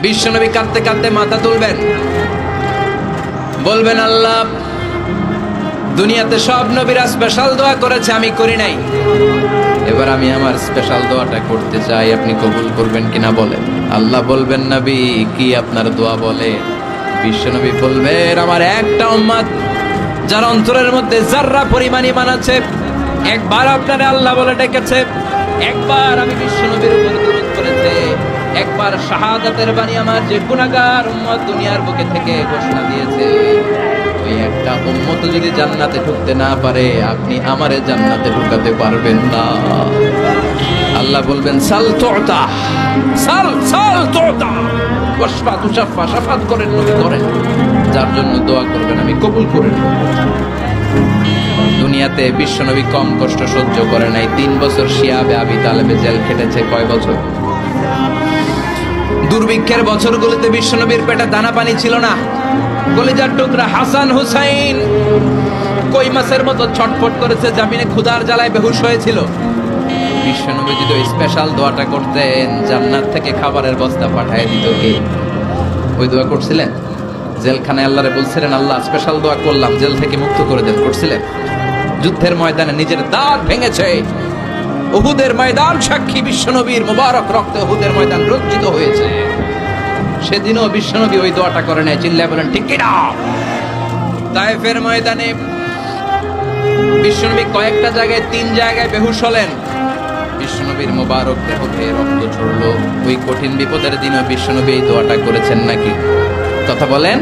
বিশ্বনবী কাঁদতে কাঁদতে মাথা তুলবেন, বলবেন আল্লাহ দুনিয়াতে সব নবীরা স্পেশাল দোয়া করেছে, আমি করি নাই, এবার আমি আমার স্পেশাল দোয়াটা করতে চাই, আপনি কবুল করবেন কিনা বলেন। আল্লাহ বলবেন নবী কি আপনার দোয়া বলে? বিশ্বনবী বলবেন আমার একটা উম্মত যার অন্তরের মধ্যে যাররা পরিমাণ ঈমান আছে, একবার আপনারে আল্লাহ বলে ডেকেছে, একবার আমি বিশ্বনবীর উপর দরুদ করেছে, একবার শাহাদাতের বাণী আমার যে গুনাহগার উম্মত দুনিয়ার বুকে থেকে ঘোষণা দিয়েছে, ওই একটা উম্মত যদি জান্নাতে ঢুকতে না পারে আপনি আমারে জান্নাতে ঢুকাতে পারবেন না। আল্লাহ বলবেন সাল তুতা, সাল সাল তুতা, ওয়াশফা তুশাফা, শাফাত করেন নবী করেন, যার জন্য দোয়া করবেন আমি কবুল করে নেব। দুনিয়াতে বিশ্বনবী কম কষ্ট সহ্য করে নাই, 3 বছর শিয়াবে আবি তালেবে জেল খেটেছে। কয় বছর? দুর্ভিক্ষের বছরগুলোতে বিশ্বনবীর পেটে দানা পানি ছিল না, কলিজার টুকরা হাসান হুসাইন কই মাছের মতো ছটফট করেছে, জামিনে ক্ষুধার জ্বালায় বেহুশ হয়েছিল। বিশ্বনবী যদি ওই স্পেশাল দোয়াটা করতেন, জান্নাত থেকে খাবারের বস্তা পাঠিয়ে দিত কে? ওই দোয়া করছিলেন? জেলখানায় আল্লাহরে বলছিলেন আল্লাহ স্পেশাল দোয়া করলাম, জেল থেকে মুক্ত করে দেন, করছিলেন? যুদ্ধের ময়দানে নিজের দাঁত ভেঙেছে, উহুদের ময়দান সাক্ষী, বিশ্বনবীর মুবারক রক্তে উহুদের ময়দান রঞ্জিত হয়েছে, সেদিনও বিশ্বনবী ওই দোয়াটা করে নেয়। চিল্লায় বলেন ঠিক কি না? তায়েফের ময়দানে বিশ্বনবী কয়েকটা জায়গায় 3 জায়গায় বেহুশ হলেন, বিশ্বনবীর মুবারক দেহ থেকে রক্ত ঝরলো। ওই কঠিন বিপদের দিনও বিশ্বনবী এই দোয়াটা করেছেন নাকি? কথা বলেন।